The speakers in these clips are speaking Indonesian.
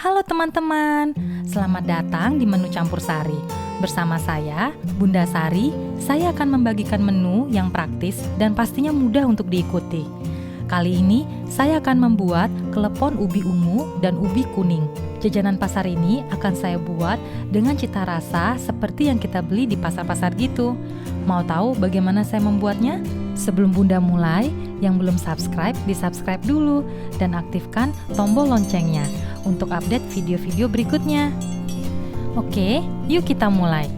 Halo teman-teman, selamat datang di menu campur sari. Bersama saya, Bunda Sari, saya akan membagikan menu yang praktis dan pastinya mudah untuk diikuti. Kali ini, saya akan membuat klepon ubi ungu dan ubi kuning. Jajanan pasar ini akan saya buat dengan cita rasa seperti yang kita beli di pasar-pasar gitu. Mau tahu bagaimana saya membuatnya? Sebelum Bunda mulai, yang belum subscribe, di-subscribe dulu dan aktifkan tombol loncengnya untuk update video-video berikutnya. Oke, yuk kita mulai.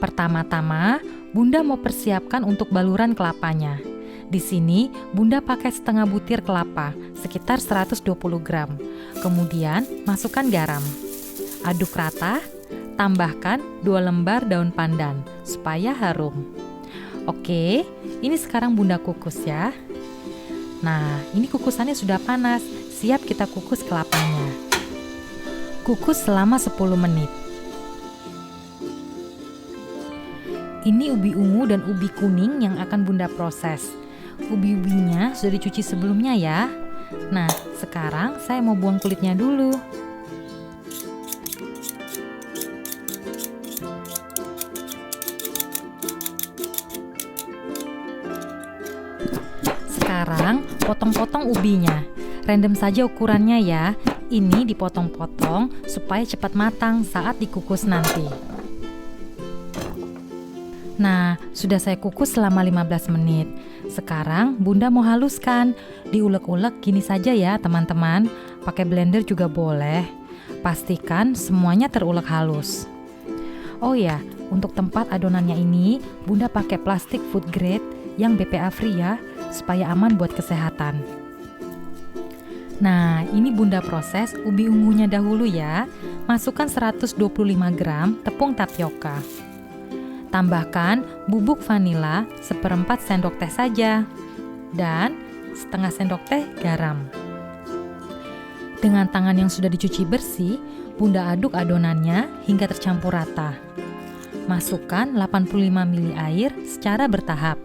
Pertama-tama, Bunda mau persiapkan untuk baluran kelapanya. Di sini, Bunda pakai setengah butir kelapa, sekitar 120 gram. Kemudian, masukkan garam. Aduk rata, tambahkan 2 lembar daun pandan, supaya harum. Oke, ini sekarang Bunda kukus ya. Nah, ini kukusannya sudah panas, siap kita kukus kelapanya. Kukus selama 10 menit. Ini ubi ungu dan ubi kuning yang akan Bunda proses. Ubi-ubinya sudah dicuci sebelumnya ya. Nah, sekarang saya mau buang kulitnya dulu. Sekarang potong-potong ubinya. Random saja ukurannya ya. Ini dipotong-potong supaya cepat matang saat dikukus nanti. Nah, sudah saya kukus selama 15 menit. Sekarang Bunda mau haluskan. Diulek-ulek gini saja ya teman-teman. Pakai blender juga boleh. Pastikan semuanya terulek halus. Oh ya, untuk tempat adonannya ini Bunda pakai plastik food grade yang BPA free ya, supaya aman buat kesehatan. Nah, ini Bunda proses ubi ungunya dahulu ya. Masukkan 125 gram tepung tapioka. Tambahkan bubuk vanila 1/4 sendok teh saja. Dan setengah sendok teh garam. Dengan tangan yang sudah dicuci bersih, Bunda aduk adonannya hingga tercampur rata. Masukkan 85 ml air secara bertahap.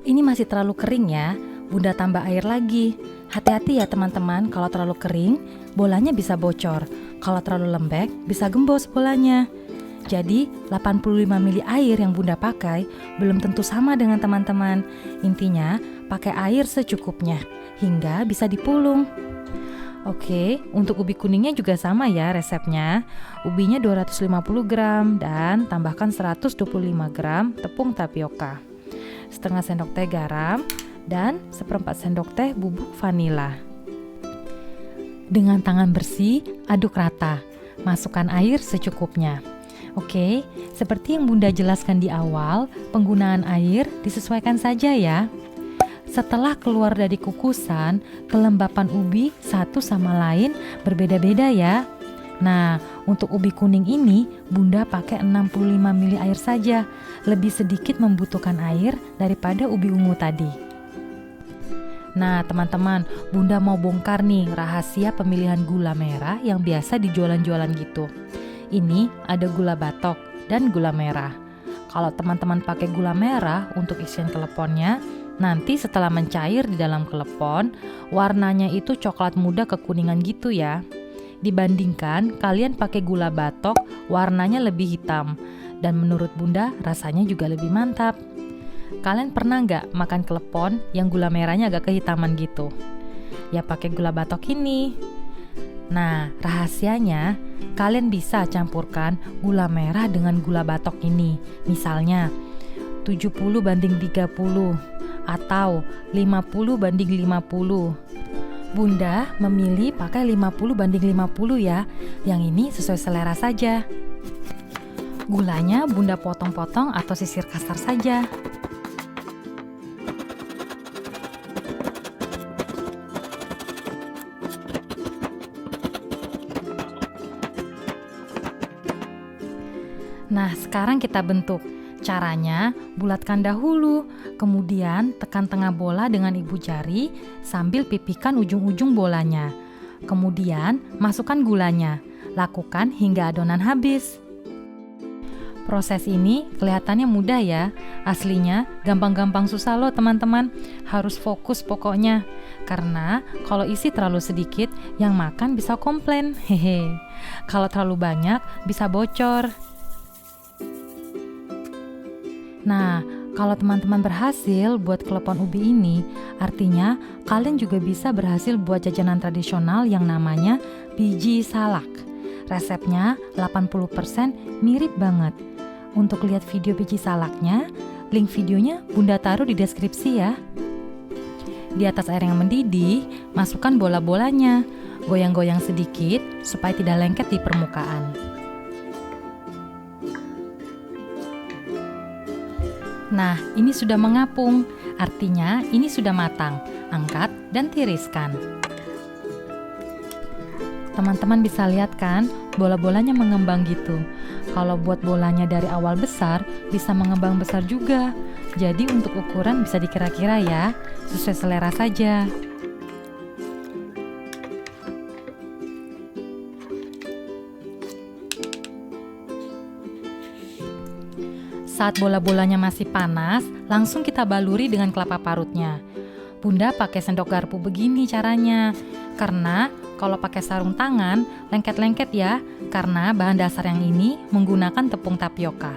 Ini masih terlalu kering ya, Bunda tambah air lagi. Hati-hati ya teman-teman, kalau terlalu kering, bolanya bisa bocor. Kalau terlalu lembek, bisa gembos bolanya. Jadi, 85 ml air yang Bunda pakai belum tentu sama dengan teman-teman. Intinya, pakai air secukupnya, hingga bisa dipulung. Oke, untuk ubi kuningnya juga sama ya resepnya. Ubinya 250 gram dan tambahkan 125 gram tepung tapioka. Setengah sendok teh garam, dan 1/4 sendok teh bubuk vanila. Dengan tangan bersih, aduk rata. Masukkan air secukupnya. Oke, seperti yang Bunda jelaskan di awal, penggunaan air disesuaikan saja ya. Setelah keluar dari kukusan, kelembapan ubi satu sama lain berbeda-beda ya. Nah, untuk ubi kuning ini, Bunda pakai 65 ml air saja. Lebih sedikit membutuhkan air daripada ubi ungu tadi. Nah, teman-teman, Bunda mau bongkar nih rahasia pemilihan gula merah yang biasa di jualan-jualan gitu. Ini ada gula batok dan gula merah. Kalau teman-teman pakai gula merah untuk isian keleponnya, nanti setelah mencair di dalam kelepon, warnanya itu coklat muda kekuningan gitu ya. Dibandingkan kalian pakai gula batok, warnanya lebih hitam. Dan menurut Bunda rasanya juga lebih mantap. Kalian pernah nggak makan klepon yang gula merahnya agak kehitaman gitu? Ya pakai gula batok ini. Nah, rahasianya kalian bisa campurkan gula merah dengan gula batok ini. Misalnya 70:30 atau 50:50. Bunda memilih pakai 50:50 ya. Yang ini sesuai selera saja. Gulanya Bunda potong-potong atau sisir kasar saja. Nah, sekarang kita bentuk. Caranya, bulatkan dahulu, kemudian tekan tengah bola dengan ibu jari sambil pipihkan ujung-ujung bolanya. Kemudian, masukkan gulanya. Lakukan hingga adonan habis. Proses ini kelihatannya mudah ya. Aslinya gampang-gampang susah loh teman-teman. Harus fokus pokoknya. Karena kalau isi terlalu sedikit, yang makan bisa komplain. Hehe. Kalau terlalu banyak, bisa bocor. Nah, kalau teman-teman berhasil buat klepon ubi ini, artinya kalian juga bisa berhasil buat jajanan tradisional yang namanya biji salak. Resepnya 80% mirip banget. Untuk lihat video biji salaknya, link videonya Bunda taruh di deskripsi ya. Di atas air yang mendidih, masukkan bola-bolanya. Goyang-goyang sedikit supaya tidak lengket di permukaan. Nah, ini sudah mengapung, artinya ini sudah matang. Angkat dan tiriskan. Teman-teman bisa lihat kan, bola-bolanya mengembang gitu. Kalau buat bolanya dari awal besar, bisa mengembang besar juga. Jadi untuk ukuran bisa dikira-kira ya, sesuai selera saja. Saat bola-bolanya masih panas, langsung kita baluri dengan kelapa parutnya. Bunda pakai sendok garpu begini caranya. Karena kalau pakai sarung tangan, lengket-lengket ya. Karena bahan dasar yang ini menggunakan tepung tapioka.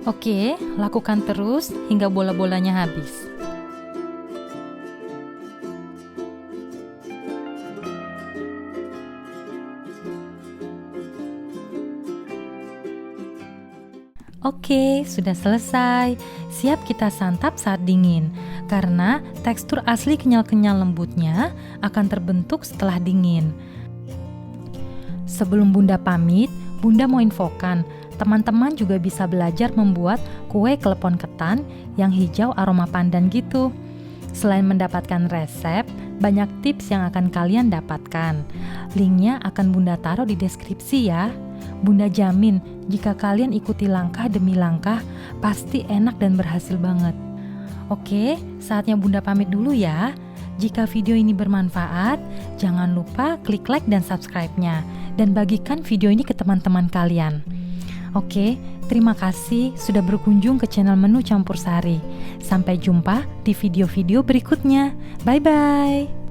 Oke, lakukan terus hingga bola-bolanya habis. Oke, sudah selesai. Siap kita santap saat dingin. Karena tekstur asli kenyal-kenyal lembutnya akan terbentuk setelah dingin. Sebelum Bunda pamit, Bunda mau infokan, teman-teman juga bisa belajar membuat kue klepon ketan yang hijau aroma pandan gitu. Selain mendapatkan resep, banyak tips yang akan kalian dapatkan. Linknya akan Bunda taruh di deskripsi ya. Bunda jamin jika kalian ikuti langkah demi langkah, pasti enak dan berhasil banget. Oke, saatnya Bunda pamit dulu ya. Jika video ini bermanfaat, jangan lupa klik like dan subscribe-nya. Dan bagikan video ini ke teman-teman kalian. Oke, terima kasih sudah berkunjung ke channel Menu Campur Sari. Sampai jumpa di video-video berikutnya. Bye-bye.